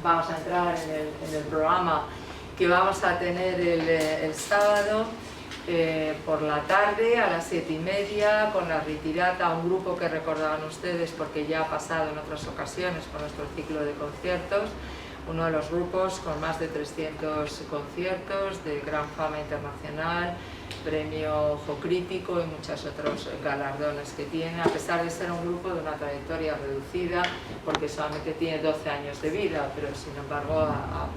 vamos a entrar en el programa que vamos a tener el sábado por la tarde a las 7:30 con la Ritirata, un grupo que recordaban ustedes porque ya ha pasado en otras ocasiones con nuestro ciclo de conciertos, uno de los grupos con más de 300 conciertos de gran fama internacional, premio Ojo Crítico y muchos otros galardones que tiene, a pesar de ser un grupo de una trayectoria reducida porque solamente tiene 12 años de vida, pero sin embargo ha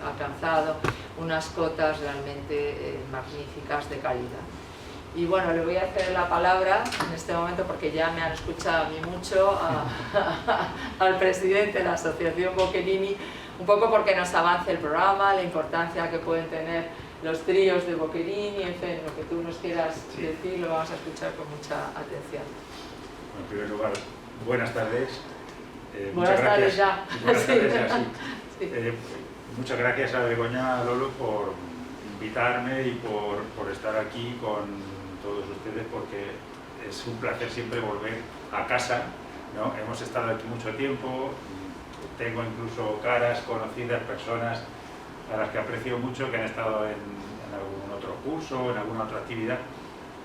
alcanzado unas cotas realmente magníficas de calidad. Y bueno, le voy a ceder la palabra en este momento porque ya me han escuchado a mí mucho al presidente de la Asociación Boccherini, un poco porque nos avance el programa, la importancia que pueden tener los tríos de Boccherini, en fin, lo que tú nos quieras decir lo vamos a escuchar con mucha atención. En primer lugar, buenas tardes. Buenas tardes ya. Buenas tardes ya, sí. Sí. Muchas gracias a Begoña Lolo por invitarme y por estar aquí con todos ustedes, porque es un placer siempre volver a casa, ¿no? Hemos estado aquí mucho tiempo, tengo incluso caras conocidas, personas a las que aprecio mucho, que han estado en algún otro curso, en alguna otra actividad,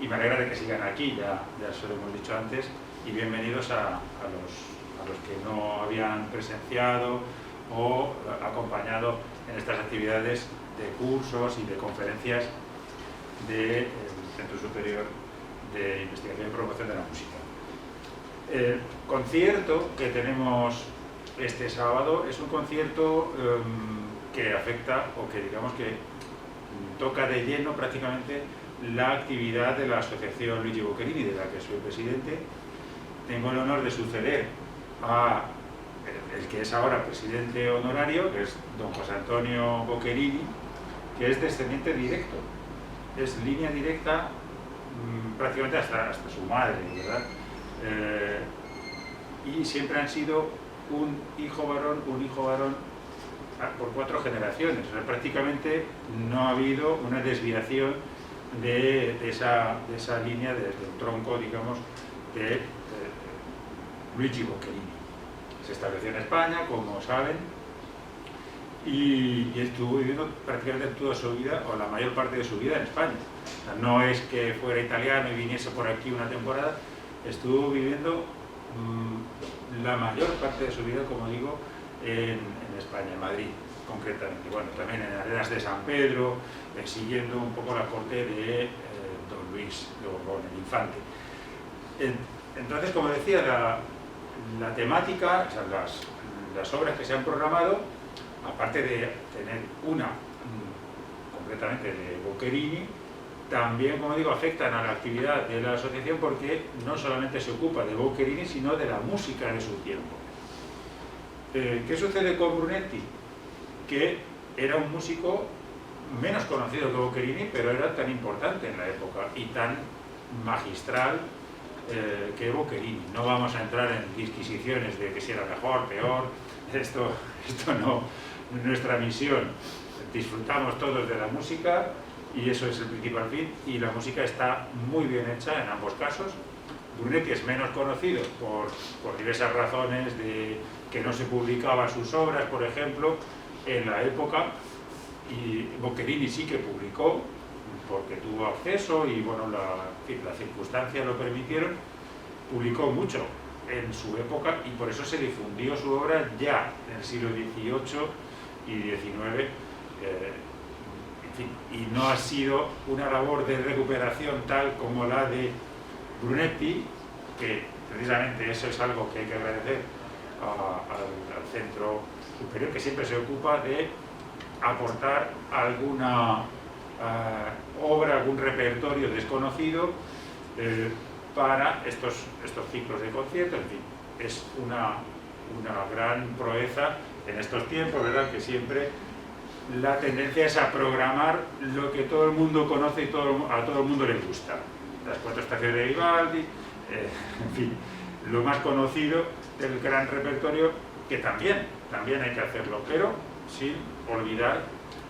y me alegra de que sigan aquí, ya se lo hemos dicho antes, y bienvenidos a los que no habían presenciado o acompañado en estas actividades de cursos y de conferencias del Centro Superior de Investigación y Promoción de la Música. El concierto que tenemos este sábado es un concierto que afecta, o que digamos que toca de lleno prácticamente la actividad de la Asociación Luigi Boccherini, de la que soy presidente. Tengo el honor de suceder a el que es ahora presidente honorario, que es don José Antonio Boccherini, que es descendiente directo, es línea directa prácticamente hasta su madre, ¿verdad? Y siempre han sido un hijo varón por 4 generaciones. O sea, prácticamente no ha habido una desviación de esa línea, desde el tronco, digamos, de Luigi Boccherini. Se estableció en España, como saben, y estuvo viviendo prácticamente toda su vida, o la mayor parte de su vida, en España. O sea, no es que fuera italiano y viniese por aquí una temporada, estuvo viviendo la mayor parte de su vida, como digo, en España, en Madrid, concretamente. Bueno, también en Arenas de San Pedro, siguiendo un poco la corte de don Luis de Borbón, el infante. Entonces, como decía, la temática, o sea, las obras que se han programado, aparte de tener una completamente de Boccherini, también, como digo, afectan a la actividad de la asociación, porque no solamente se ocupa de Boccherini, sino de la música de su tiempo. ¿Qué sucede con Brunetti? Que era un músico menos conocido que Boccherini, pero era tan importante en la época y tan magistral que Boccherini. No vamos a entrar en disquisiciones de que si era mejor, peor, esto no es nuestra misión. Disfrutamos todos de la música y eso es el principal fin, y la música está muy bien hecha en ambos casos. Brunetti es menos conocido por diversas razones, de que no se publicaban sus obras, por ejemplo, en la época, y Boccherini sí que publicó, porque tuvo acceso y bueno, las circunstancias lo permitieron. Publicó mucho en su época y por eso se difundió su obra ya en el siglo XVIII y XIX, en fin, y no ha sido una labor de recuperación tal como la de Brunetti, que precisamente eso es algo que hay que agradecer al Centro Superior, que siempre se ocupa de aportar alguna obra, algún repertorio desconocido para estos ciclos de conciertos. En fin, es una gran proeza en estos tiempos, ¿verdad? Que siempre la tendencia es a programar lo que todo el mundo conoce y a todo el mundo le gusta. Las 4 estaciones de Vivaldi, en fin, lo más conocido del gran repertorio, que también hay que hacerlo, pero sin olvidar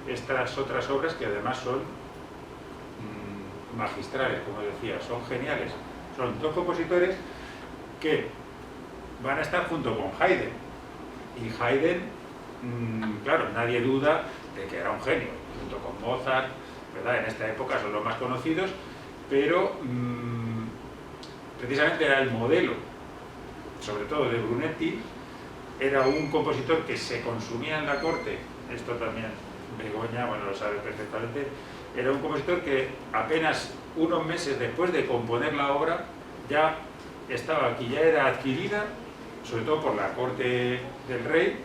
estas otras obras que además son magistrales, como decía, son geniales. Son 2 compositores que van a estar junto con Haydn, y Haydn claro, nadie duda de que era un genio, junto con Mozart, ¿verdad? En esta época son los más conocidos, pero precisamente era el modelo, sobre todo de Brunetti. Era un compositor que se consumía en la corte, esto también Begoña, bueno, lo sabe perfectamente. Era un compositor que apenas unos meses después de componer la obra ya estaba aquí, ya era adquirida, sobre todo por la corte del rey,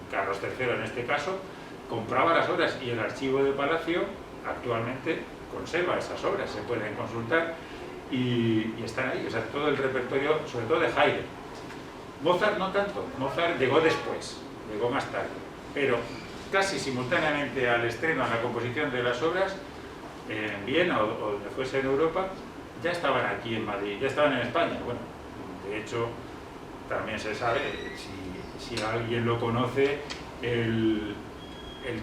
Carlos III en este caso, compraba las obras y el archivo del palacio actualmente conserva esas obras, se pueden consultar y están ahí, o sea, todo el repertorio, sobre todo de Haydn. Mozart no tanto, Mozart llegó después, llegó más tarde, pero casi simultáneamente al estreno, a la composición de las obras, en Viena o donde fuese en Europa, ya estaban aquí en Madrid, ya estaban en España. Bueno, de hecho, también se sabe, si alguien lo conoce, el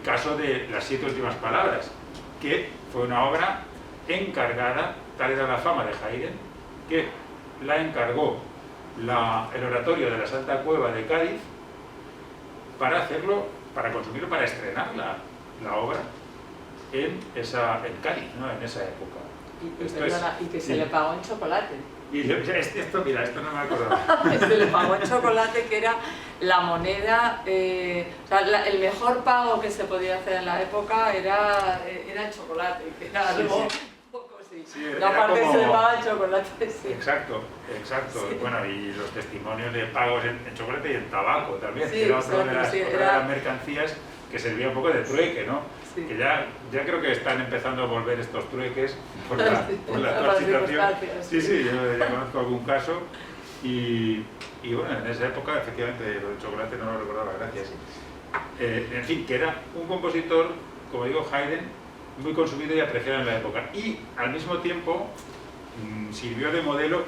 caso de las 7 últimas palabras, que fue una obra encargada, tal era la fama de Haydn, que la encargó el oratorio de la Santa Cueva de Cádiz para hacerlo, para consumirlo, para estrenar la obra en Cádiz, ¿no? En esa época. Y que se le pagó en chocolate. Esto no me acordaba. Se le pagó en chocolate, que era la moneda, o sea, el mejor pago que se podía hacer en la época era el chocolate, que era algo poco así. Sí, la parte como... se le paga en chocolate, sí. Exacto. Sí. Bueno, y los testimonios de pagos en chocolate y en tabaco también, sí, que era otra de era... las mercancías que servía un poco de trueque, ¿no? Sí. Que ya creo que están empezando a volver estos trueques por la actual situación. Sí, yo ya conozco algún caso y bueno, en esa época efectivamente lo del chocolate no lo recordaba, gracias. En fin, que era un compositor, como digo, Haydn, muy consumido y apreciado en la época y al mismo tiempo sirvió de modelo,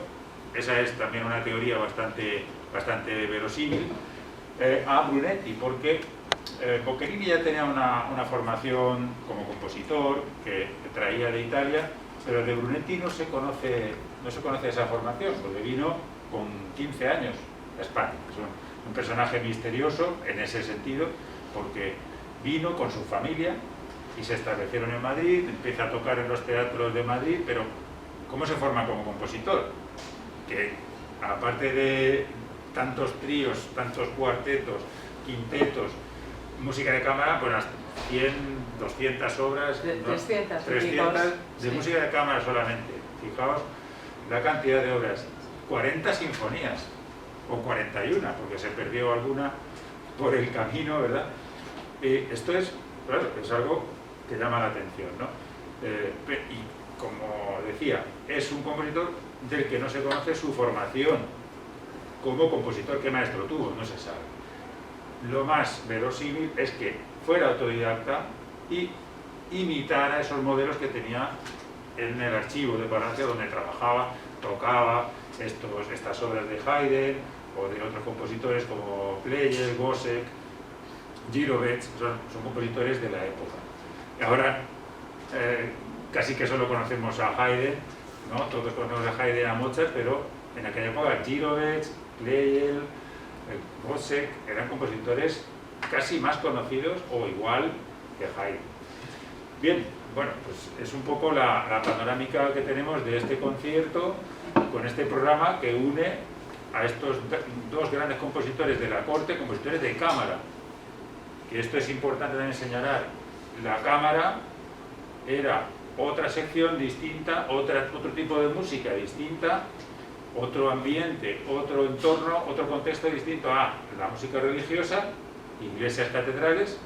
esa es también una teoría bastante verosímil, a Brunetti, porque Boccherini ya tenía una formación como compositor que traía de Italia, pero de Brunetti no se conoce esa formación, porque vino con 15 años a España. Es un personaje misterioso en ese sentido, porque vino con su familia y se establecieron en Madrid, empieza a tocar en los teatros de Madrid, pero ¿cómo se forma como compositor? Que aparte de tantos tríos, tantos cuartetos, quintetos, música de cámara, pues 100, 200 obras, 300 de música de cámara solamente. Fijaos la cantidad de obras, 40 sinfonías, o 41, porque se perdió alguna por el camino, ¿verdad? Esto es, claro, es algo que llama la atención, ¿no? Y como decía, es un compositor del que no se conoce su formación como compositor, qué maestro tuvo, no se sabe. Lo más verosímil es que fuera autodidacta y imitara esos modelos que tenía en el archivo de Palacio donde trabajaba, tocaba estas obras de Haydn o de otros compositores como Pleyel, Gossec, Girovets, son compositores de la época. Ahora casi que solo conocemos a Haydn, ¿no? Todos conocemos a Haydn y a Mozart, pero en aquella época Girovets, Pleyel, Gossec eran compositores casi más conocidos o igual que Haydn. Bien, bueno, pues es un poco la panorámica que tenemos de este concierto con este programa que une a estos dos grandes compositores de la corte, compositores de cámara. Que esto es importante también señalar. La cámara era otra sección distinta, otro tipo de música distinta, otro ambiente, otro entorno, otro contexto distinto a la música religiosa, iglesias, catedrales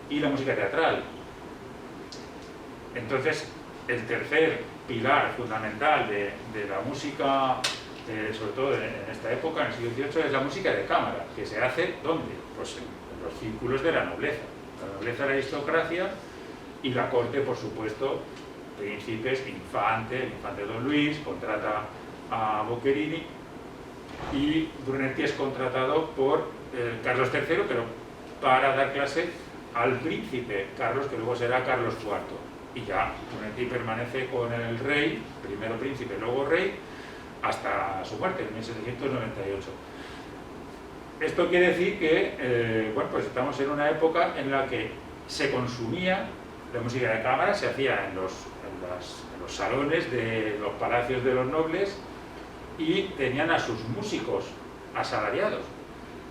y la música teatral. Entonces, el tercer pilar fundamental de la música, sobre todo en esta época, en el siglo XVIII, es la música de cámara, que se hace ¿dónde? Pues en los círculos de la nobleza, la aristocracia y la corte, por supuesto, príncipes, el infante Don Luis, contrata a Boccherini y Brunetti es contratado por Carlos III, pero para dar clase al príncipe Carlos, que luego será Carlos IV. Y ya Brunetti permanece con el rey, primero príncipe, luego rey, hasta su muerte en 1798. esto quiere decir que bueno, pues estamos en una época en la que se consumía la música de cámara, se hacía en los salones de los palacios de los nobles y tenían a sus músicos asalariados.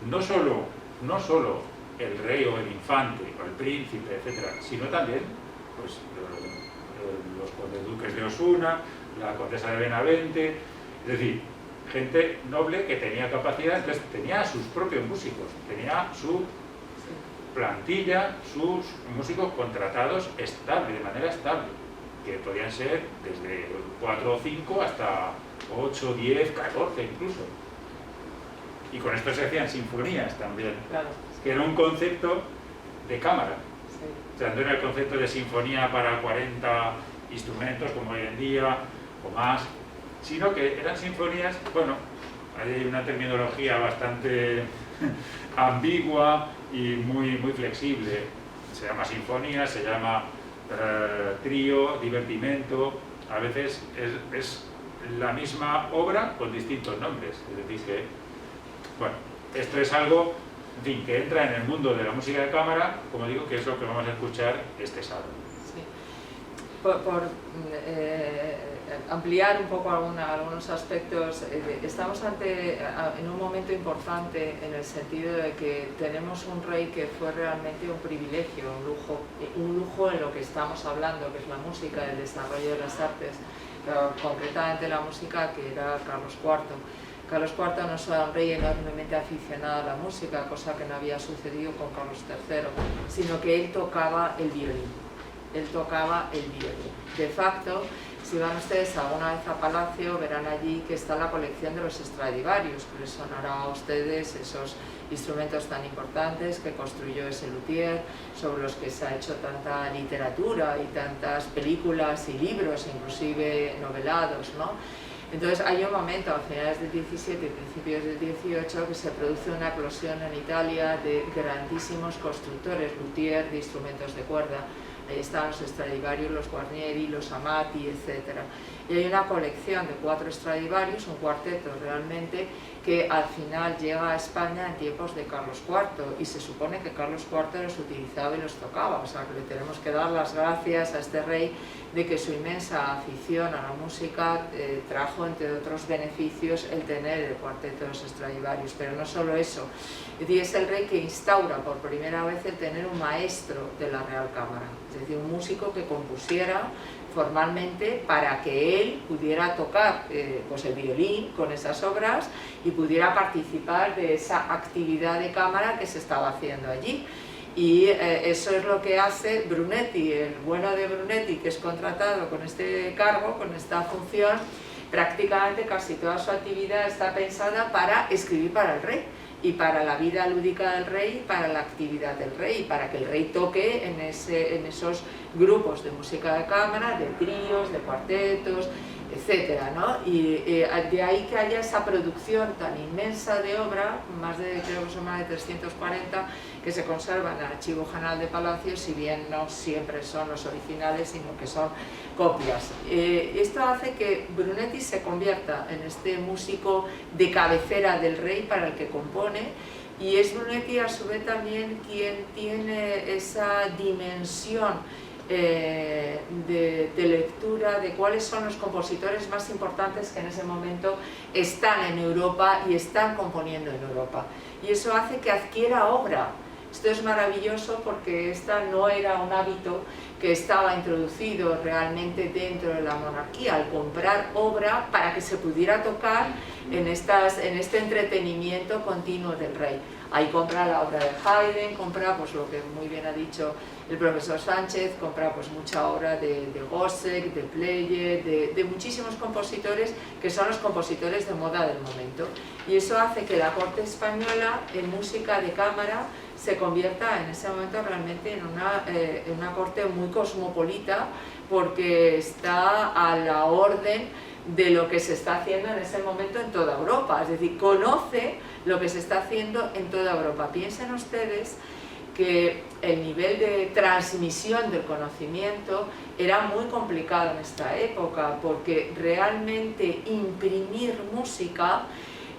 No solo el rey o el infante o el príncipe, etcétera, sino también pues, los condes duques de Osuna, la condesa de Benavente, es decir, gente noble que tenía capacidad, entonces tenía sus propios músicos, tenía su plantilla, sus músicos contratados estable, de manera estable, que podían ser desde 4 o 5 hasta 8, 10, 14 incluso. Y con esto se hacían sinfonías también, claro, que era un concepto de cámara. sí. O sea, no era el concepto de sinfonía para 40 instrumentos como hoy en día o más, sino que eran sinfonías, bueno, hay una terminología bastante ambigua y muy flexible. Se llama sinfonía, se llama trío, divertimento, a veces es la misma obra con distintos nombres. Es decir, que, bueno, esto es algo, en fin, que entra en el mundo de la música de cámara, como digo, que es lo que vamos a escuchar este sábado. Sí. Por ampliar un poco algunos aspectos, estamos en un momento importante en el sentido de que tenemos un rey que fue realmente un privilegio, un lujo en lo que estamos hablando, que es la música, el desarrollo de las artes, pero concretamente la música, que era Carlos IV. Carlos IV no era un rey enormemente aficionado a la música, cosa que no había sucedido con Carlos III, sino que él tocaba el violín. Él tocaba el violín. De facto, si van ustedes alguna vez a Palacio, verán allí que está la colección de los Stradivarius, que les sonará a ustedes esos instrumentos tan importantes que construyó ese luthier, sobre los que se ha hecho tanta literatura y tantas películas y libros, inclusive novelados, ¿no? Entonces hay un momento a finales del 17 y principios del 18 que se produce una eclosión en Italia de grandísimos constructores, luthier de instrumentos de cuerda. Ahí están los Stradivarius, los Guarnieri, los Amati, etc. Y hay una colección de 4 Stradivarius, un cuarteto realmente, que al final llega a España en tiempos de Carlos IV, y se supone que Carlos IV los utilizaba y los tocaba, o sea que le tenemos que dar las gracias a este rey de que su inmensa afición a la música trajo, entre otros beneficios, el tener el cuarteto de los Stradivarius. Pero no solo eso, es el rey que instaura por primera vez el tener un maestro de la Real Cámara, es decir, un músico que compusiera formalmente para que él pudiera tocar pues el violín con esas obras y pudiera participar de esa actividad de cámara que se estaba haciendo allí. Y eso es lo que hace Brunetti, el bueno de Brunetti, que es contratado con este cargo, con esta función. Prácticamente casi toda su actividad está pensada para escribir para el rey y para la vida lúdica del rey, para la actividad del rey, para que el rey toque en esos grupos de música de cámara, de tríos, de cuartetos, etcétera, ¿no? Y de ahí que haya esa producción tan inmensa de obra, creo que son más de 340, que se conservan en el Archivo General de Palacio, si bien no siempre son los originales, sino que son copias. Esto hace que Brunetti se convierta en este músico de cabecera del rey para el que compone, y es Brunetti a su vez también quien tiene esa dimensión de lectura de cuáles son los compositores más importantes que en ese momento están en Europa y están componiendo en Europa, y eso hace que adquiera obra. Esto es maravilloso porque esta no era un hábito que estaba introducido realmente dentro de la monarquía, al comprar obra para que se pudiera tocar en este entretenimiento continuo del rey. Ahí compra la obra de Haydn, compra pues lo que muy bien ha dicho el profesor Sánchez, compra pues mucha obra de Gossec, de Pleye, de muchísimos compositores que son los compositores de moda del momento. Y eso hace que la corte española en música de cámara se convierta en ese momento realmente en una corte muy cosmopolita, porque está a la orden de lo que se está haciendo en ese momento en toda Europa, es decir, conoce lo que se está haciendo en toda Europa. Piensen ustedes que el nivel de transmisión del conocimiento era muy complicado en esta época, porque realmente imprimir música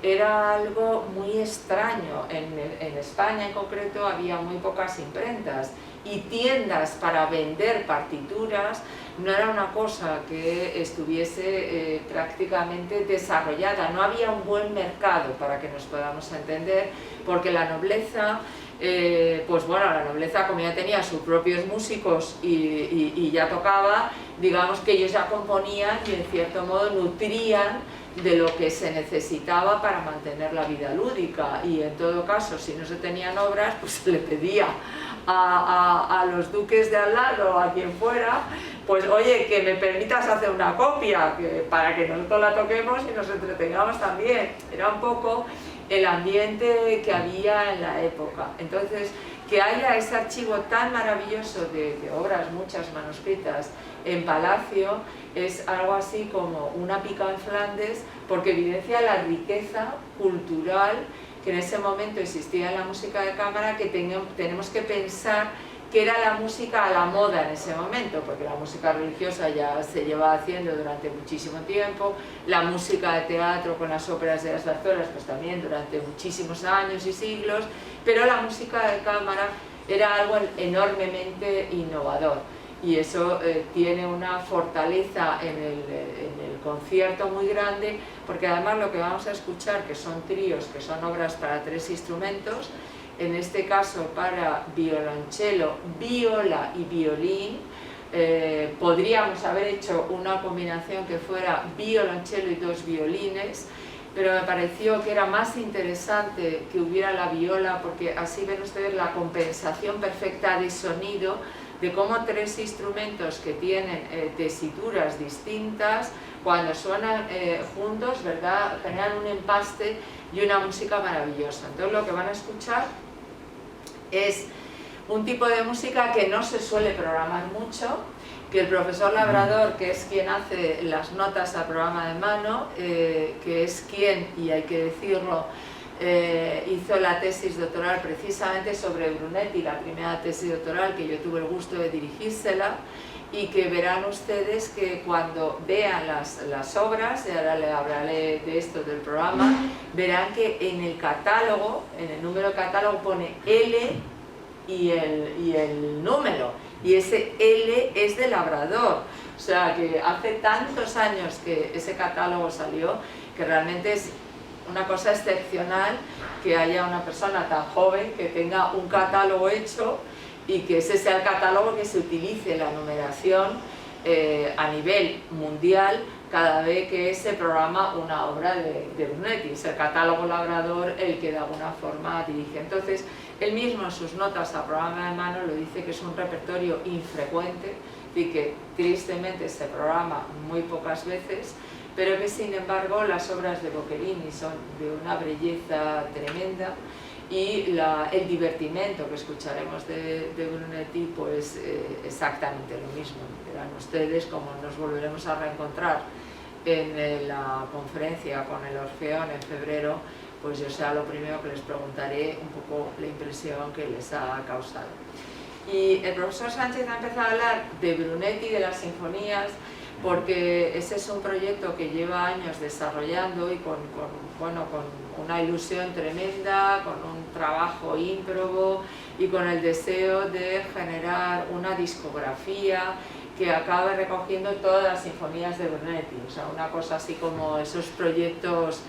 era algo muy extraño. En España en concreto había muy pocas imprentas y tiendas para vender partituras no era una cosa que estuviese prácticamente desarrollada, no había un buen mercado, para que nos podamos entender, porque la nobleza, pues bueno, la nobleza, como ya tenía sus propios músicos y ya tocaba, digamos que ellos ya componían y en cierto modo nutrían de lo que se necesitaba para mantener la vida lúdica, y en todo caso, si no se tenían obras, pues se le pedía a los duques de al lado, a quien fuera, pues oye, que me permitas hacer una copia, para que nosotros la toquemos y nos entretengamos también. Era un poco el ambiente que había en la época. Entonces, que haya ese archivo tan maravilloso de obras, muchas manuscritas, en Palacio, es algo así como una pica en Flandes, porque evidencia la riqueza cultural que en ese momento existía en la música de cámara, que tenemos que pensar que era la música a la moda en ese momento, porque la música religiosa ya se lleva haciendo durante muchísimo tiempo, la música de teatro con las óperas de las zarzuelas pues también durante muchísimos años y siglos, pero la música de cámara era algo enormemente innovador, y eso tiene una fortaleza en el concierto muy grande, porque además lo que vamos a escuchar, que son tríos, que son obras para 3 instrumentos, en este caso para violonchelo, viola y violín. Podríamos haber hecho una combinación que fuera violonchelo y 2 violines, pero me pareció que era más interesante que hubiera la viola, porque así ven ustedes la compensación perfecta de sonido, de cómo 3 instrumentos que tienen tesituras distintas, cuando suenan juntos, ¿verdad?, generan un empaste y una música maravillosa. Entonces lo que van a escuchar es un tipo de música que no se suele programar mucho, que el profesor Labrador, que es quien hace las notas al programa de mano, que es quien, y hay que decirlo, hizo la tesis doctoral precisamente sobre Brunetti, la primera tesis doctoral que yo tuve el gusto de dirigírsela, y que verán ustedes que cuando vean las obras, y ahora le hablaré de esto del programa, verán que en el catálogo, en el número de catálogo pone L y el número, y ese L es de Labrador, o sea que hace tantos años que ese catálogo salió, que realmente es una cosa excepcional que haya una persona tan joven que tenga un catálogo hecho y que ese sea el catálogo que se utilice la numeración a nivel mundial cada vez que se programa una obra de Brunetti. Es el catálogo Labrador el que de alguna forma dirige. Entonces, él mismo en sus notas a programa de mano lo dice que es un repertorio infrecuente y que tristemente se programa muy pocas veces, pero que sin embargo las obras de Boccherini son de una belleza tremenda, y el divertimento que escucharemos de Brunetti pues exactamente lo mismo. Verán ustedes cómo nos volveremos a reencontrar en la conferencia con el Orfeón en febrero, pues yo sea lo primero que les preguntaré un poco la impresión que les ha causado. Y el profesor Sánchez ha empezado a hablar de Brunetti, de las sinfonías, porque ese es un proyecto que lleva años desarrollando y con una ilusión tremenda, con un trabajo ímprobo y con el deseo de generar una discografía que acabe recogiendo todas las sinfonías de Brunetti, o sea, una cosa así como esos proyectos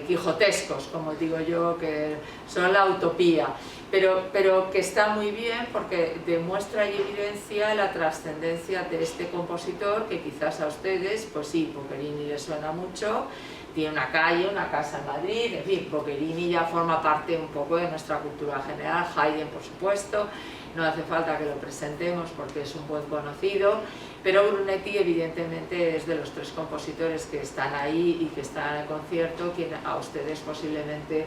quijotescos, como digo yo, que son la utopía, pero que está muy bien porque demuestra y evidencia la trascendencia de este compositor, que quizás a ustedes, pues sí, Boccherini les suena mucho, tiene una calle, una casa en Madrid, en fin, Boccherini ya forma parte un poco de nuestra cultura general, Haydn por supuesto, no hace falta que lo presentemos porque es un buen conocido, pero Brunetti evidentemente es de los 3 compositores que están ahí y que están en el concierto, quien a ustedes posiblemente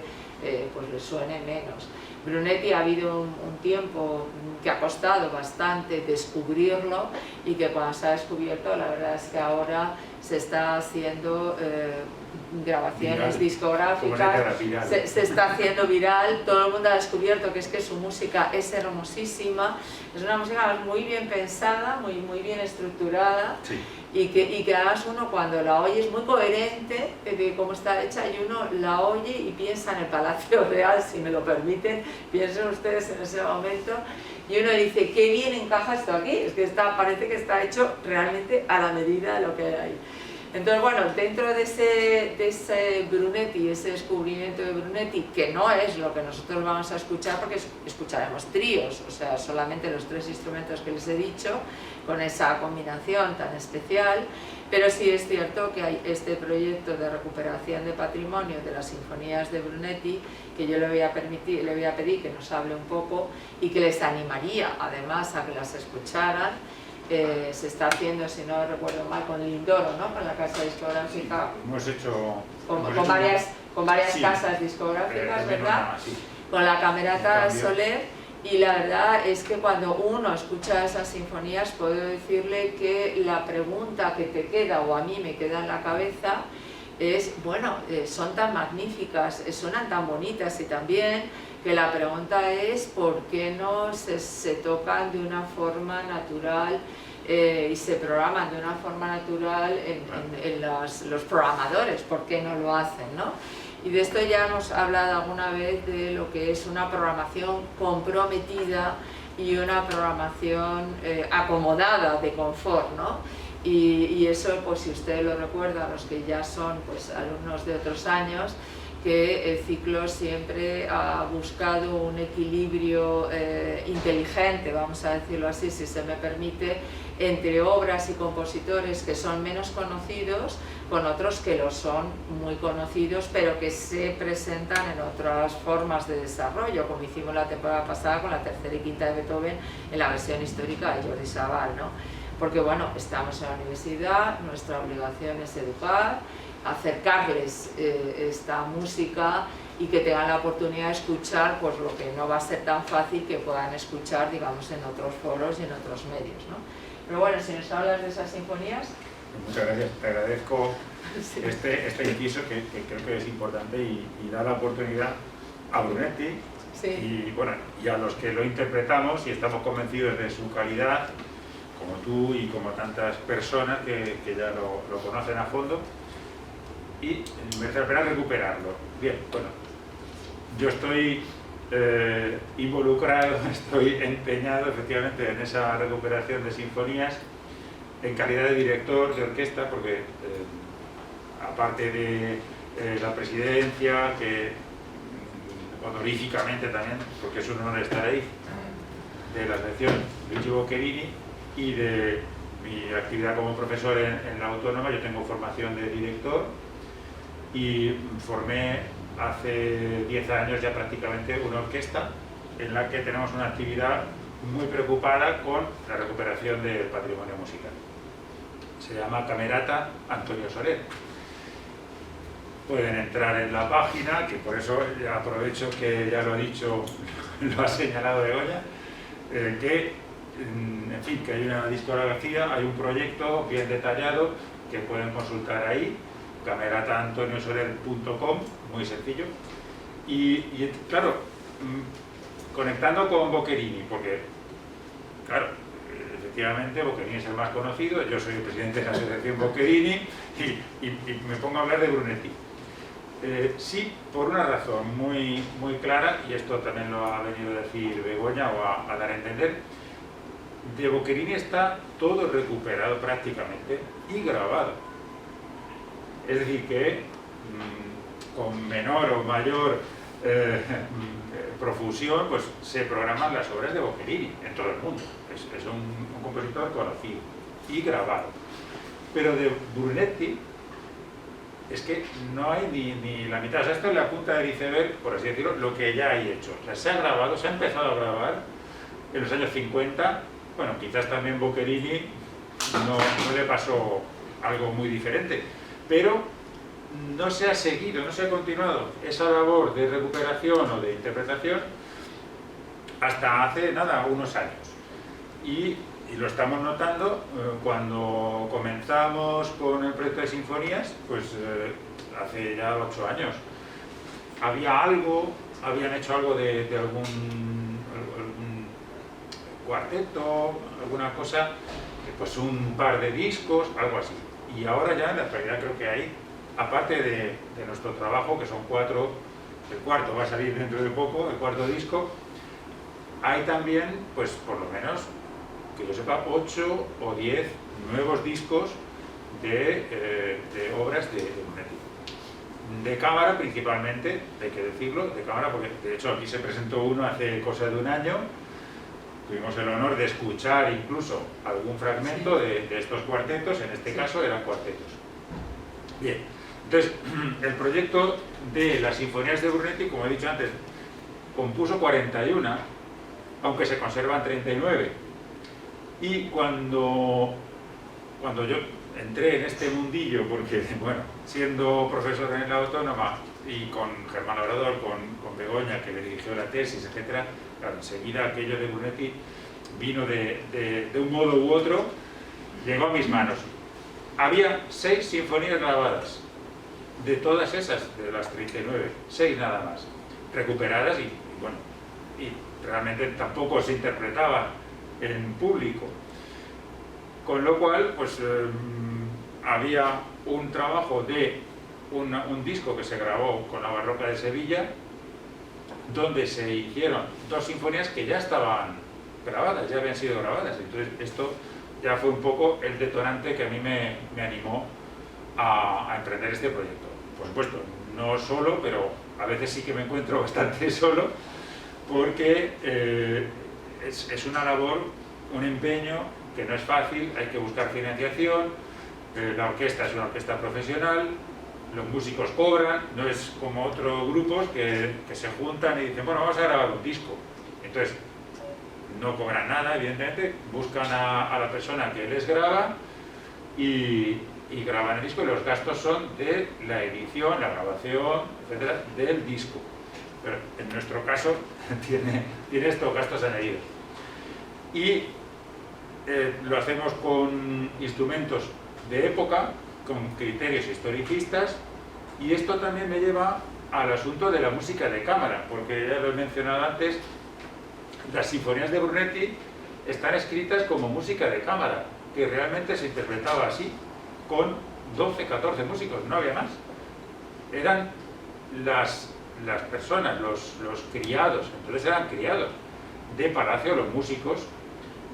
pues les suene menos. Brunetti ha habido un tiempo que ha costado bastante descubrirlo, y que cuando se ha descubierto la verdad es que ahora se está haciendo grabaciones viral, discográficas, se está haciendo viral, todo el mundo ha descubierto que es que su música es hermosísima, es una música muy bien pensada, muy bien estructurada, sí, y que además uno cuando la oye es muy coherente de cómo está hecha, y uno la oye y piensa en el Palacio Real, si me lo permiten, piensen ustedes en ese momento, y uno dice, qué bien encaja esto aquí, es que parece que está hecho realmente a la medida de lo que hay. Entonces, bueno, dentro de ese Brunetti, ese descubrimiento de Brunetti, que no es lo que nosotros vamos a escuchar, porque escucharemos tríos, o sea, solamente los 3 instrumentos que les he dicho, con esa combinación tan especial, pero sí es cierto que hay este proyecto de recuperación de patrimonio de las sinfonías de Brunetti, que yo le voy a pedir que nos hable un poco y que les animaría además a que las escucharan. Se está haciendo, si no recuerdo mal, con Lindoro, ¿no? Con la casa discográfica. Hemos hecho con varias sí, casas discográficas, ¿verdad? Sí. Con la Camerata Soler, y la verdad es que cuando uno escucha esas sinfonías puedo decirle que la pregunta que te queda, o a mí me queda en la cabeza, es, bueno, son tan magníficas, suenan tan bonitas, y también que la pregunta es por qué no se tocan de una forma natural y se programan de una forma natural en los programadores, ¿por qué no lo hacen, no? Y de esto ya hemos hablado alguna vez, de lo que es una programación comprometida y una programación acomodada, de confort, ¿no? Y eso, pues si ustedes lo recuerdan, los que ya son pues alumnos de otros años, que el ciclo siempre ha buscado un equilibrio inteligente, vamos a decirlo así, si se me permite, entre obras y compositores que son menos conocidos, con otros que lo son muy conocidos, pero que se presentan en otras formas de desarrollo, como hicimos la temporada pasada con la tercera y quinta de Beethoven en la versión histórica de Jordi Savall, ¿no? Porque bueno, estamos en la universidad, nuestra obligación es educar, acercarles esta música, y que tengan la oportunidad de escuchar pues lo que no va a ser tan fácil que puedan escuchar, digamos, en otros foros y en otros medios, ¿no? Pero bueno, si nos hablas de esas sinfonías... Muchas gracias, te agradezco sí. este inciso que creo que es importante, y da la oportunidad a Brunetti, sí. y, bueno, y a los que lo interpretamos y estamos convencidos de su calidad, como tú y como tantas personas que ya lo conocen a fondo, y merece la pena recuperarlo. Bien, bueno, yo estoy involucrado, estoy empeñado efectivamente en esa recuperación de sinfonías en calidad de director de orquesta, porque aparte de la presidencia, que honoríficamente también, porque es un honor estar ahí, de la selección Luigi Boccherini, y de mi actividad como profesor en la Autónoma, yo tengo formación de director, y formé hace 10 años ya prácticamente una orquesta en la que tenemos una actividad muy preocupada con la recuperación del patrimonio musical. Se llama Camerata Antonio Soler. Pueden entrar en la página, que por eso aprovecho que ya lo ha dicho, lo ha señalado Begoña, que en fin, que hay una discografía, hay un proyecto bien detallado que pueden consultar ahí, camerataantoniosoler.com, muy sencillo. Y claro, conectando con Boccherini, porque claro, efectivamente Boccherini es el más conocido, yo soy el presidente de la asociación Boccherini, y me pongo a hablar de Brunetti. Sí, por una razón muy clara, y esto también lo ha venido a decir Begoña, o a dar a entender. De Boccherini está todo recuperado prácticamente y grabado. Es decir, que con menor o mayor profusión, pues se programan las obras de Boccherini en todo el mundo. Es un compositor conocido y grabado. Pero de Brunetti es que no hay ni la mitad. O sea, esto es la punta del iceberg, por así decirlo, lo que ya hay hecho. O sea, se ha grabado, se ha empezado a grabar en los años 50. Bueno, quizás también Boccherini no le pasó algo muy diferente, pero no se ha seguido, no se ha continuado esa labor de recuperación o de interpretación hasta hace nada, unos años. Y lo estamos notando cuando comenzamos con el proyecto de sinfonías, pues hace ya 8 años. Habían hecho algo de algún cuarteto, alguna cosa, pues un par de discos, algo así. Y ahora ya en la actualidad creo que hay, aparte de nuestro trabajo, que son 4, el cuarto va a salir dentro de poco, el cuarto disco, hay también, pues por lo menos, que yo sepa, 8 o 10 nuevos discos de obras de Brunetti. De cámara principalmente, hay que decirlo, de cámara, porque de hecho aquí se presentó uno hace cosa de un año. Tuvimos el honor de escuchar incluso algún fragmento de estos cuartetos, en este caso eran cuartetos. Bien, entonces el proyecto de las sinfonías de Brunetti, como he dicho antes, compuso 41, aunque se conservan 39. Y cuando yo entré en este mundillo, porque, bueno, siendo profesor en la Autónoma y con Germán Obrador, con Begoña, que le dirigió la tesis, etc., claro, enseguida aquello de Brunetti vino de un modo u otro, llegó a mis manos. Había 6 sinfonías grabadas, de todas esas, de las 39, 6 nada más, recuperadas y bueno, y realmente tampoco se interpretaban en público. Con lo cual, pues había un trabajo de un disco que se grabó con la Barroca de Sevilla, donde se hicieron 2 sinfonías que ya estaban grabadas, ya habían sido grabadas. Entonces esto ya fue un poco el detonante que a mí me animó a emprender este proyecto. Por supuesto, no solo, pero a veces sí que me encuentro bastante solo, porque es una labor, un empeño que no es fácil, hay que buscar financiación, la orquesta es una orquesta profesional, los músicos cobran, no es como otros grupos que se juntan y dicen, bueno, vamos a grabar un disco. Entonces, no cobran nada, evidentemente, buscan a la persona que les graba y graban el disco, y los gastos son de la edición, la grabación, etcétera, del disco. Pero en nuestro caso tiene estos gastos añadidos. Y lo hacemos con instrumentos de época, con criterios historicistas, y esto también me lleva al asunto de la música de cámara, porque ya lo he mencionado antes, las sinfonías de Brunetti están escritas como música de cámara, que realmente se interpretaba así, con 12, 14 músicos, no había más. Eran las personas, los criados, entonces eran criados de palacio, los músicos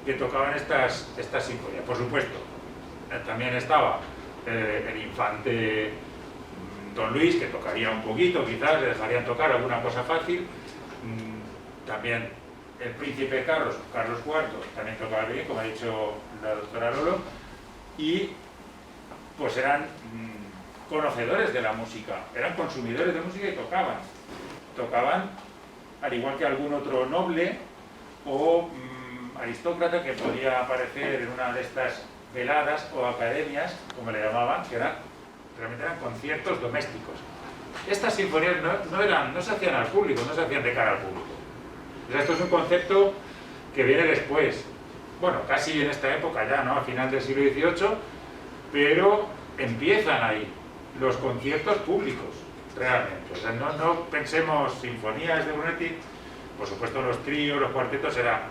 que tocaban estas sinfonías. Por supuesto, también estaba el infante Don Luis, que tocaría un poquito, quizás le dejarían tocar alguna cosa fácil. También el príncipe Carlos IV, también tocaba bien, como ha dicho la doctora Lolo, y pues eran conocedores de la música, eran consumidores de música y tocaban al igual que algún otro noble o aristócrata que podía aparecer en una de estas veladas o academias, como le llamaban, que realmente eran conciertos domésticos. Estas sinfonías no se hacían al público, no se hacían de cara al público. O sea, esto es un concepto que viene después, bueno, casi en esta época ya, ¿no? A final del siglo XVIII, pero empiezan ahí los conciertos públicos, realmente. O sea, no pensemos sinfonías de Brunetti, por supuesto los tríos, los cuartetos, era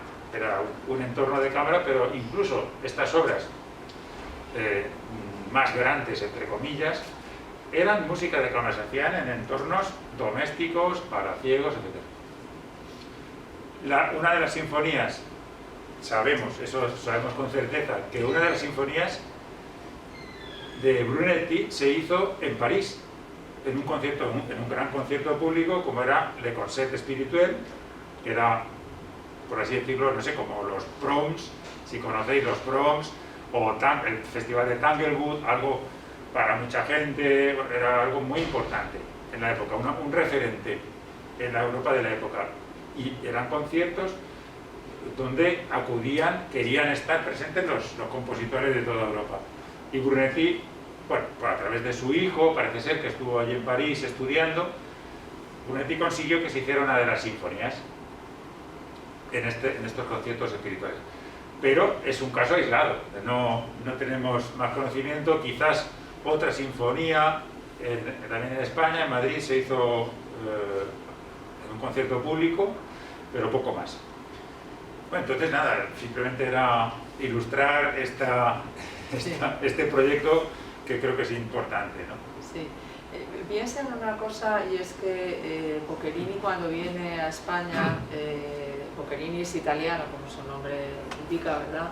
un entorno de cámara, pero incluso estas obras más grandes, entre comillas, eran música de cámara, se hacían en entornos domésticos, palaciegos, etc. Una de las sinfonías, sabemos con certeza, que una de las sinfonías de Brunetti se hizo en París, en un gran concierto público, como era Le Concert Spirituel, que era, por así decirlo, no sé, como los Proms, si conocéis los Proms, o el Festival de Tanglewood, algo para mucha gente, era algo muy importante en la época, un referente en la Europa de la época. Y eran conciertos donde querían estar presentes los compositores de toda Europa. Y Brunetti, bueno, a través de su hijo, parece ser que estuvo allí en París estudiando, Brunetti consiguió que se hiciera una de las sinfonías en estos conciertos espirituales. Pero es un caso aislado, no tenemos más conocimiento. Quizás otra sinfonía, también en España, en Madrid, se hizo en un concierto público, pero poco más. Bueno, entonces nada, simplemente era ilustrar este proyecto que creo que es importante, ¿no? Sí. Piensa en una cosa, y es que Boccherini, cuando viene a España, Boccherini es italiano, como su nombre indica, ¿verdad?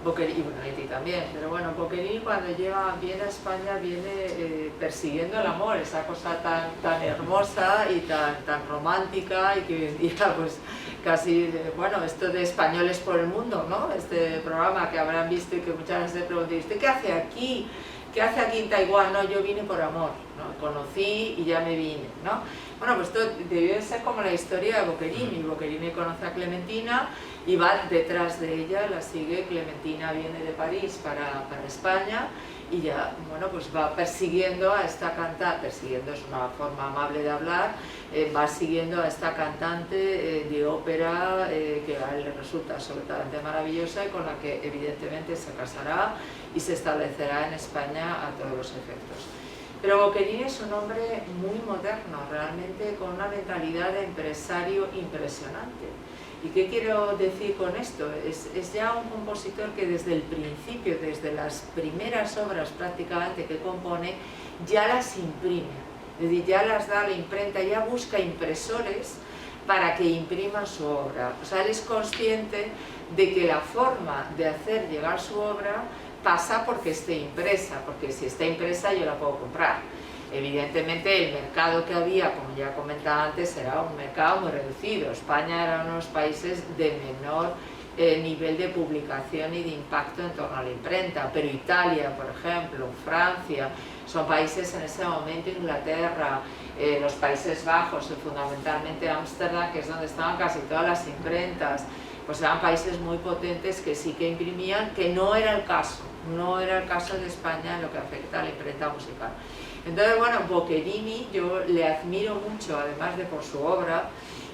Boccherini, y Bonetti también, pero bueno, Boccherini cuando viene a España viene persiguiendo el amor, esa cosa tan hermosa y tan romántica, y que hoy en día pues casi, bueno, esto de Españoles por el Mundo, ¿no? Este programa que habrán visto y que muchas veces se preguntan, ¿usted qué hace aquí? ¿Qué hace aquí en Taiwán? No, yo vine por amor, ¿no? Conocí y ya me vine, ¿no? Bueno, pues esto debió de ser como la historia de Boccherini. Boccherini conoce a Clementina y va detrás de ella, la sigue. Clementina viene de París para España y ya, bueno, pues va persiguiendo a esta cantante, persiguiendo es una forma amable de hablar, va siguiendo a esta cantante de ópera que a él le resulta absolutamente maravillosa y con la que evidentemente se casará y se establecerá en España a todos los efectos. Pero Boccherini es un hombre muy moderno, realmente con una mentalidad de empresario impresionante. ¿Y qué quiero decir con esto? Es ya un compositor que desde el principio, desde las primeras obras prácticamente que compone, ya las imprime, es decir, ya las da a la imprenta, ya busca impresores para que impriman su obra. O sea, él es consciente de que la forma de hacer llegar su obra pasa porque esté impresa, porque si está impresa yo la puedo comprar. Evidentemente el mercado que había, como ya comentaba antes, era un mercado muy reducido. España era uno de los países de menor nivel de publicación y de impacto en torno a la imprenta, pero Italia, por ejemplo, Francia, son países en ese momento, Inglaterra, los Países Bajos, fundamentalmente Ámsterdam, que es donde estaban casi todas las imprentas, pues eran países muy potentes que sí que imprimían, que no era el caso de España en lo que afecta a la imprenta musical. Entonces, bueno, Boccherini yo le admiro mucho, además de por su obra,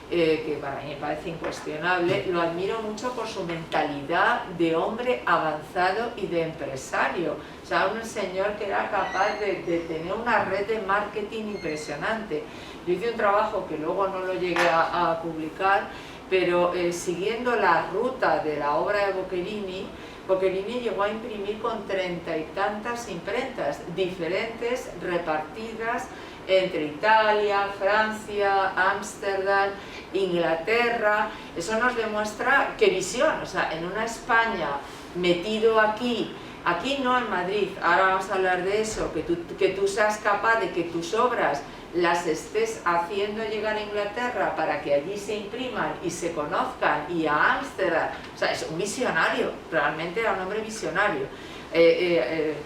que para mí me parece incuestionable, lo admiro mucho por su mentalidad de hombre avanzado y de empresario. O sea, un señor que era capaz de tener una red de marketing impresionante. Yo hice un trabajo que luego no lo llegué a publicar, pero siguiendo la ruta de la obra de Boccherini, Boccherini llegó a imprimir con 30 y tantas imprentas diferentes, repartidas entre Italia, Francia, Ámsterdam, Inglaterra. Eso nos demuestra qué visión, o sea, en una España metido aquí no en Madrid, ahora vamos a hablar de eso, que tú seas capaz de que tus obras las estés haciendo llegar a Inglaterra para que allí se impriman y se conozcan, y a Ámsterdam. O sea, es un visionario, realmente era un hombre visionario.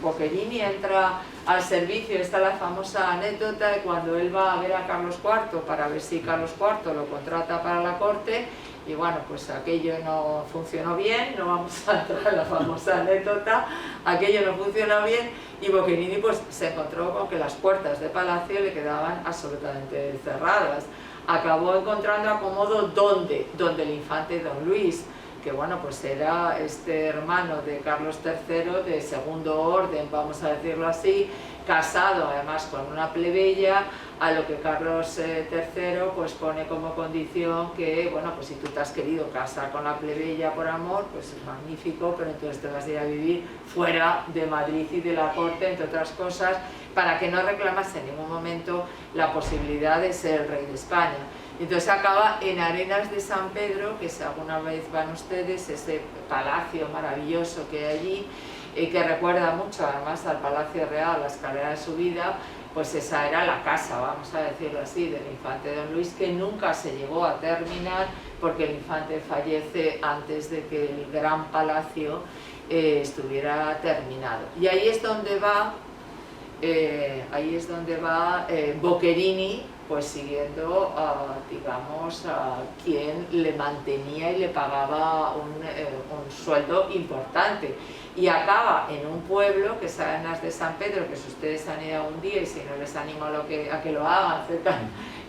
Boccherini entra al servicio, está la famosa anécdota de cuando él va a ver a Carlos IV para ver si Carlos IV lo contrata para la corte, y bueno, pues aquello no funcionó bien, no vamos a entrar en la famosa anécdota, aquello no funcionó bien, y Boccherini pues se encontró con que las puertas de palacio le quedaban absolutamente cerradas. Acabó encontrando acomodo donde el infante Don Luis, que bueno, pues era este hermano de Carlos III de segundo orden, vamos a decirlo así, casado además con una plebeya, a lo que Carlos III pues pone como condición que, bueno, pues si tú te has querido casar con la plebeya por amor, pues es magnífico, pero entonces te vas a ir a vivir fuera de Madrid y de la corte, entre otras cosas, para que no reclamas en ningún momento la posibilidad de ser el rey de España. Entonces acaba en Arenas de San Pedro, que si alguna vez van ustedes, ese palacio maravilloso que hay allí, que recuerda mucho además al Palacio Real, la escalera de subida, pues esa era la casa, vamos a decirlo así, del infante Don Luis, que nunca se llegó a terminar porque el infante fallece antes de que el gran palacio estuviera terminado. Y ahí es donde va Boccherini, pues siguiendo digamos, a quien le mantenía y le pagaba un sueldo importante, y acaba en un pueblo que es Arenas de San Pedro, que si ustedes han ido un día, y si no les animo a que lo hagan, cerca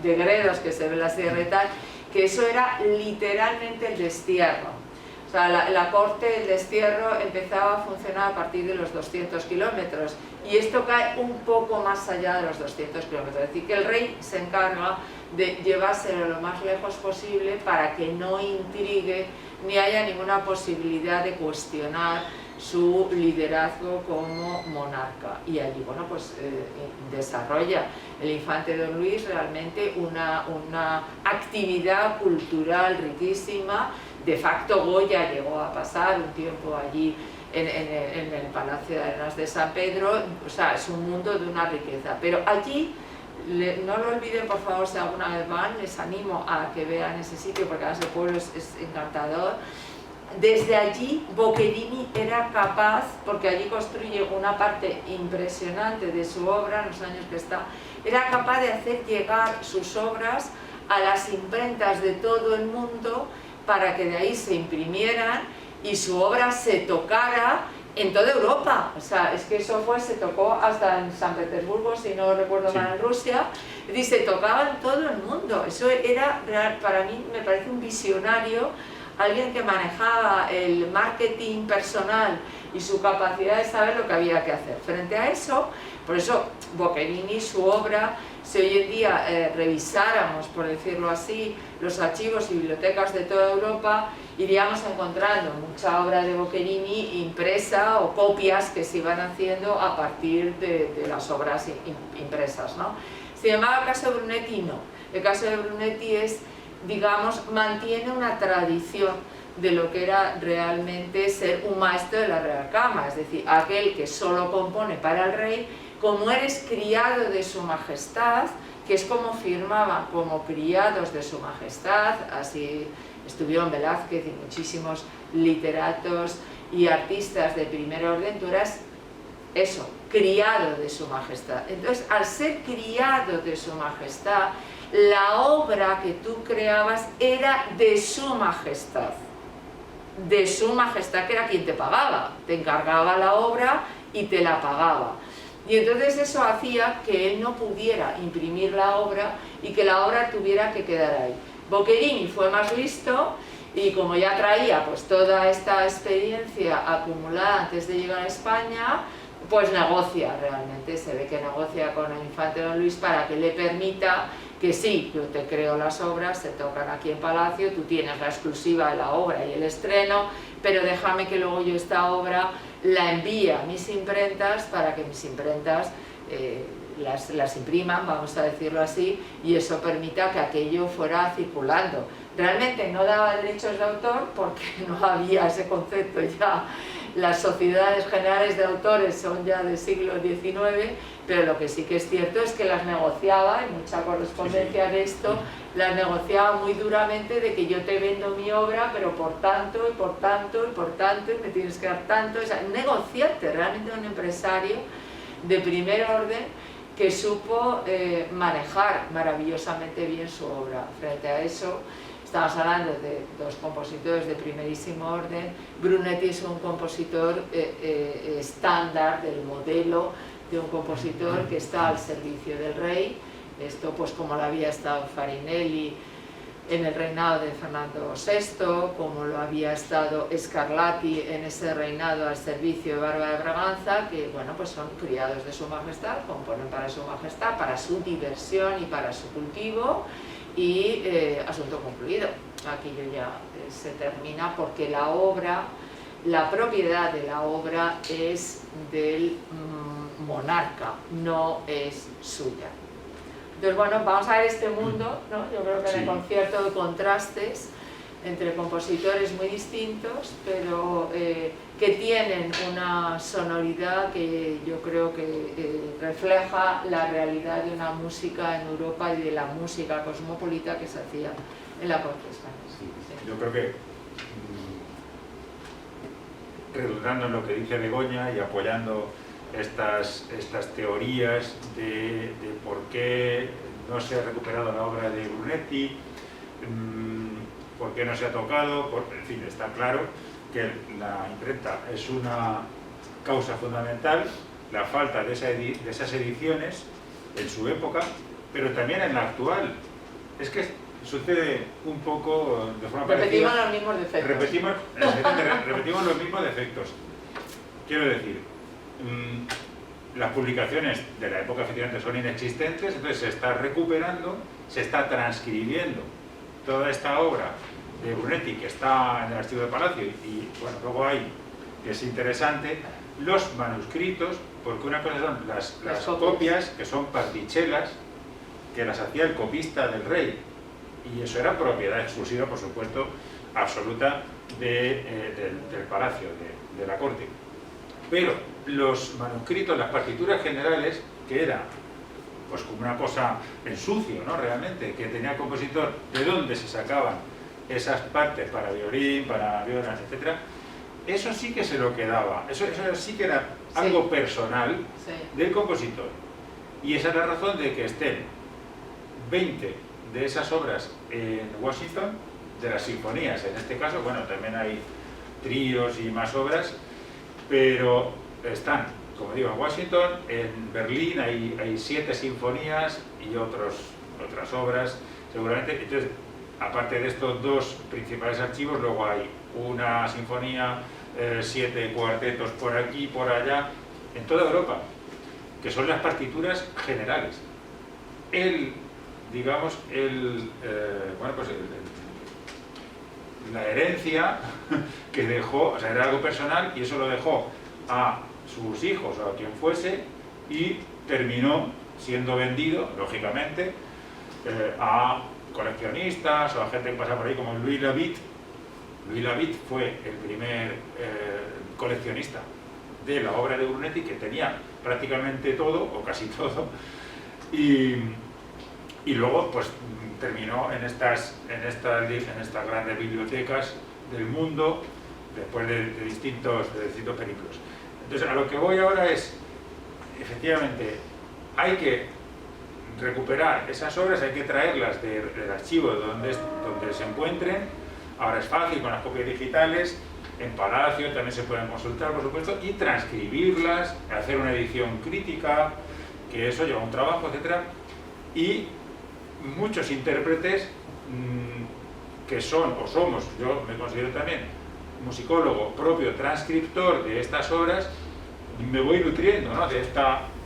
de Gredos, que se ve la sierra y tal, que eso era literalmente el destierro. O O sea, la corte, el destierro empezaba a funcionar a partir de los 200 kilómetros y esto cae un poco más allá de los 200 kilómetros. Es decir, que el rey se encarga de llevárselo lo más lejos posible para que no intrigue ni haya ninguna posibilidad de cuestionar su liderazgo como monarca. Y allí, bueno, pues desarrolla el infante Don Luis realmente una actividad cultural riquísima. De facto Goya llegó a pasar un tiempo allí en el Palacio de Arenas de San Pedro, o sea, es un mundo de una riqueza. Pero allí, no lo olviden por favor, si alguna vez van, les animo a que vean ese sitio porque además el pueblo es encantador. Desde allí Boccherini era capaz, porque allí construye una parte impresionante de su obra en los años que está, era capaz de hacer llegar sus obras a las imprentas de todo el mundo para que de ahí se imprimieran y su obra se tocara en toda Europa. O sea, es que eso se tocó hasta en San Petersburgo, si no recuerdo mal, en Rusia, y se tocaba en todo el mundo. Eso era, para mí, me parece un visionario, alguien que manejaba el marketing personal y su capacidad de saber lo que había que hacer. Frente a eso, por eso Boccherini, su obra, si hoy en día revisáramos, por decirlo así, los archivos y bibliotecas de toda Europa, iríamos encontrando mucha obra de Boccherini impresa o copias que se iban haciendo a partir de las obras impresas, ¿no? Sin embargo, el caso de Brunetti no. El caso de Brunetti es, digamos, mantiene una tradición de lo que era realmente ser un maestro de la Real Cama, es decir, aquel que solo compone para el rey. Como eres criado de su majestad, que es como firmaban, como criados de su majestad, así estuvieron Velázquez y muchísimos literatos y artistas de primer orden, tú eras eso, criado de su majestad. Entonces, al ser criado de su majestad, la obra que tú creabas era de su majestad, que era quien te pagaba, te encargaba la obra y te la pagaba. Y entonces eso hacía que él no pudiera imprimir la obra y que la obra tuviera que quedar ahí. Boccherini fue más listo y como ya traía pues toda esta experiencia acumulada antes de llegar a España, pues negocia realmente, se ve que negocia con el infante Don Luis para que le permita que sí, yo te creo las obras, se tocan aquí en Palacio, tú tienes la exclusiva de la obra y el estreno, pero déjame que luego yo esta obra la envíe a mis imprentas para que mis imprentas las impriman, vamos a decirlo así, y eso permita que aquello fuera circulando. Realmente no daba derechos de autor porque no había ese concepto ya. Las sociedades generales de autores son ya del siglo XIX, pero lo que sí que es cierto es que las negociaba, hay mucha correspondencia de esto, las negociaba muy duramente de que yo te vendo mi obra, pero por tanto, y por tanto, y por tanto, y me tienes que dar tanto. O sea, negociarte, realmente un empresario de primer orden que supo manejar maravillosamente bien su obra. Frente a eso, estamos hablando de dos compositores de primerísimo orden. Brunetti es un compositor estándar del modelo de un compositor que está al servicio del rey. Esto pues como lo había estado Farinelli en el reinado de Fernando VI, como lo había estado Scarlatti en ese reinado al servicio de Bárbara de Braganza, que bueno, pues son criados de su majestad, componen para su majestad, para su diversión y para su cultivo. Y asunto concluido, aquello ya se termina porque la obra, la propiedad de la obra es del monarca, no es suya. Entonces bueno, vamos a ver este mundo, ¿no? Yo creo que en el concierto de contrastes entre compositores muy distintos, pero que tienen una sonoridad que yo creo que refleja la realidad de una música en Europa y de la música cosmopolita que se hacía en la corte española. Sí. Yo creo que, redundando en lo que dice Begoña y apoyando estas teorías de por qué no se ha recuperado la obra de Brunetti, por qué no se ha tocado, en fin, está claro que la imprenta es una causa fundamental, la falta de esas ediciones en su época, pero también en la actual. Es que sucede un poco de forma Repetimos parecida. los mismos defectos. Repetimos los mismos defectos. Quiero decir, las publicaciones de la época efectivamente son inexistentes, entonces se está recuperando, se está transcribiendo toda esta obra de Brunetti que está en el archivo de Palacio y bueno, luego hay, que es interesante, los manuscritos, porque una cosa son las copias, que son partichelas, que las hacía el copista del rey, y eso era propiedad exclusiva, por supuesto, absoluta del palacio, de la corte. Pero los manuscritos, las partituras generales, que era pues como una cosa en sucio, ¿no? Realmente, que tenía el compositor, de dónde se sacaban esas partes para violín, para violas, etc., eso sí que se lo quedaba, eso sí que era algo personal del compositor. Y esa es la razón de que estén 20 de esas obras en Washington, de las sinfonías en este caso, bueno, también hay tríos y más obras, pero están, como digo, en Washington, en Berlín hay 7 sinfonías y otras obras, seguramente. Entonces, aparte de estos 2 principales archivos, luego hay una sinfonía, 7 cuartetos por aquí, por allá, en toda Europa, que son las partituras generales. La herencia que dejó, o sea, era algo personal y eso lo dejó a sus hijos o a quien fuese y terminó siendo vendido, lógicamente, a coleccionistas o a gente que pasa por ahí como Louis Labitte. Louis Labitte fue el primer coleccionista de la obra de Brunetti, que tenía prácticamente todo o casi todo, y luego pues terminó en estas grandes bibliotecas del mundo después de distintos periplos. Entonces, a lo que voy ahora es, efectivamente, hay que recuperar esas obras, hay que traerlas del archivo donde se encuentren. Ahora es fácil con las copias digitales, en Palacio también se pueden consultar, por supuesto, y transcribirlas, hacer una edición crítica, que eso lleva un trabajo, etc. Y muchos intérpretes que son o somos, yo me considero también musicólogo propio, transcriptor de estas obras, me voy nutriendo, ¿no?, de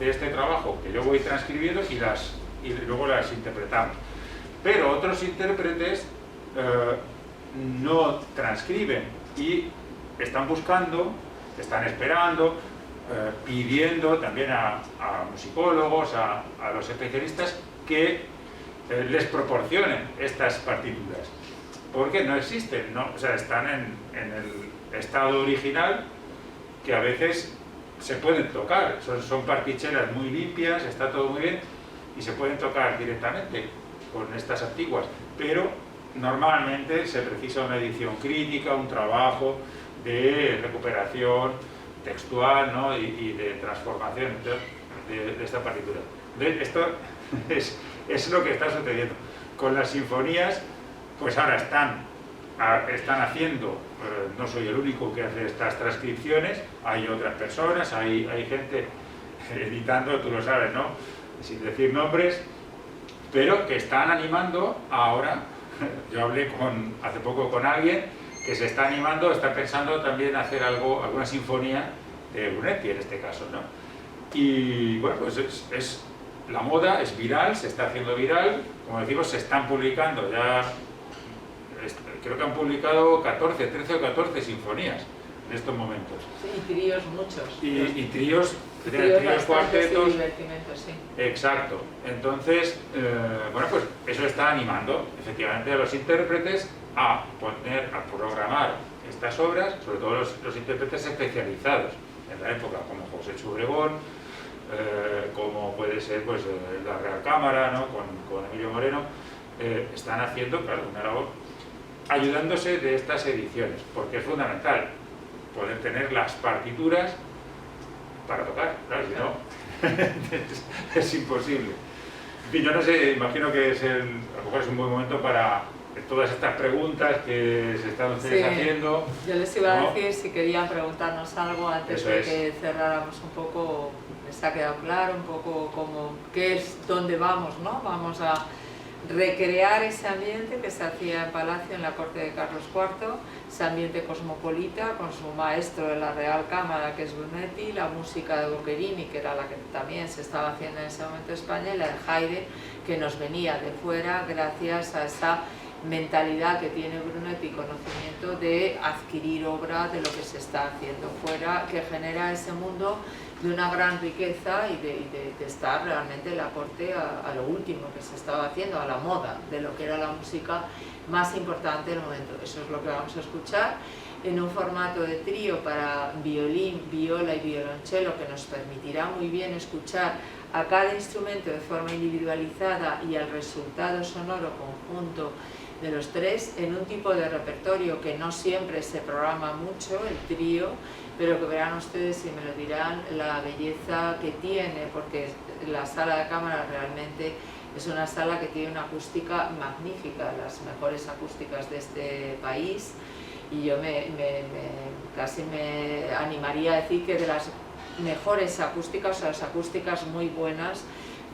este trabajo que yo voy transcribiendo y luego las interpretamos. Pero otros intérpretes no transcriben y están buscando, están esperando, pidiendo también a musicólogos, a los especialistas que les proporcionen estas partituras, porque no existen, ¿no? O sea, están en el estado original, que a veces se pueden tocar, son partichelas muy limpias, está todo muy bien y se pueden tocar directamente con estas antiguas, pero normalmente se precisa una edición crítica, un trabajo de recuperación textual, ¿no?, y de transformación de esta partitura. Esto es lo que está sucediendo. Con las sinfonías, pues ahora están haciendo, no soy el único que hace estas transcripciones, hay otras personas, hay gente editando, tú lo sabes, ¿no?, sin decir nombres, pero que están animando ahora. Yo hablé hace poco con alguien que se está animando, está pensando también hacer alguna sinfonía de Brunetti en este caso, ¿no? Y bueno, pues es la moda, es viral, se está haciendo viral, como decimos, se están publicando ya, creo que han publicado 13 o 14 sinfonías en estos momentos. Sí, y tríos muchos. Y tríos cuartetos. Sí. Exacto. Entonces, bueno, pues eso está animando efectivamente a los intérpretes a programar estas obras, sobre todo los intérpretes especializados en la época, como José Obregón, como puede ser pues la Real Cámara, ¿no?, con Emilio Moreno, están haciendo, claro, una labor ayudándose de estas ediciones, porque es fundamental poder tener las partituras para tocar, claro, si no, es imposible. En fin, yo no sé, imagino que a lo mejor es un buen momento para todas estas preguntas que se están ustedes haciendo. Yo les iba a decir si querían preguntarnos algo antes de que cerráramos un poco. Les ha quedado claro un poco cómo, qué es, dónde vamos, ¿no? Vamos a recrear ese ambiente que se hacía en Palacio en la corte de Carlos IV, ese ambiente cosmopolita con su maestro de la Real Cámara que es Brunetti, la música de Boccherini que era la que también se estaba haciendo en ese momento en España y la de Haydn que nos venía de fuera gracias a esa mentalidad que tiene Brunetti y conocimiento de adquirir obra de lo que se está haciendo fuera, que genera ese mundo de una gran riqueza y de estar realmente en la corte a lo último que se estaba haciendo, a la moda de lo que era la música más importante del momento. Eso es lo que vamos a escuchar en un formato de trío para violín, viola y violonchelo que nos permitirá muy bien escuchar a cada instrumento de forma individualizada y al resultado sonoro conjunto de los tres en un tipo de repertorio que no siempre se programa mucho, el trío, pero que verán ustedes y me lo dirán la belleza que tiene, porque la sala de cámara realmente es una sala que tiene una acústica magnífica, las mejores acústicas de este país, y yo casi me animaría a decir que de las mejores acústicas, o sea, las acústicas muy buenas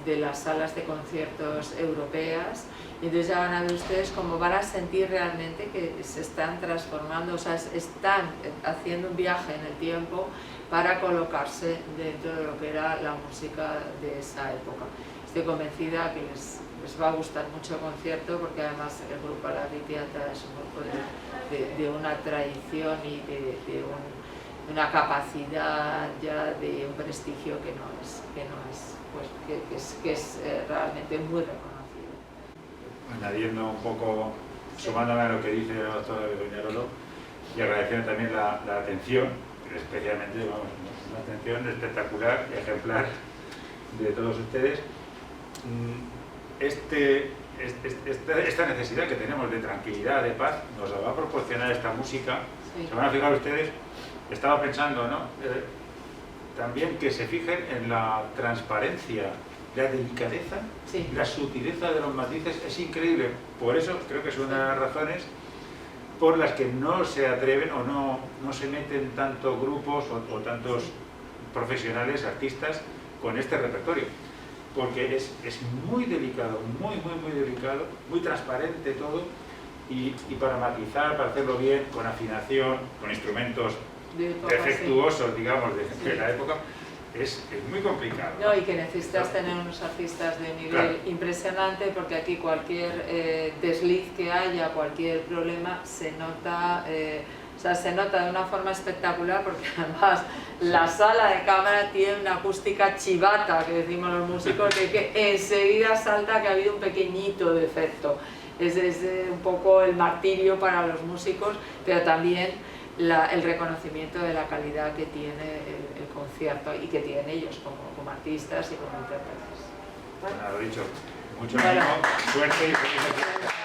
de las salas de conciertos europeas. Y entonces ya van a ver ustedes cómo van a sentir realmente que se están transformando, o sea, están haciendo un viaje en el tiempo para colocarse dentro de lo que era la música de esa época. Estoy convencida que les va a gustar mucho el concierto porque además el grupo La Ritiata es un grupo de una tradición y de una capacidad ya de un prestigio que es realmente muy reconocido. Añadiendo un poco, sumándome a lo que dice el doctor Doñarolo y agradeciendo también la atención, especialmente una atención espectacular, ejemplar de todos ustedes. Esta necesidad que tenemos de tranquilidad, de paz, nos la va a proporcionar esta música. Sí. Se van a fijar ustedes, estaba pensando, ¿no? También que se fijen en la transparencia, la delicadeza, sí, la sutileza de los matices, es increíble. Por eso creo que es una de las razones por las que no se atreven o no se meten tantos grupos o tantos profesionales, artistas, con este repertorio. Porque es muy delicado, muy delicado, muy transparente todo, y para matizar, para hacerlo bien, con afinación, con instrumentos defectuosos, digamos, de la época, es muy complicado. No, y que necesitas tener unos artistas de nivel impresionante, porque aquí cualquier desliz que haya, cualquier problema, se nota, se nota de una forma espectacular, porque además la sala de cámara tiene una acústica chivata, que decimos los músicos, que enseguida salta que ha habido un pequeñito defecto. Es un poco el martirio para los músicos, pero también el reconocimiento de la calidad que tiene el concierto y que tienen ellos como artistas y como intérpretes. Bueno, lo dicho, mucho ánimo, suerte y felicidades.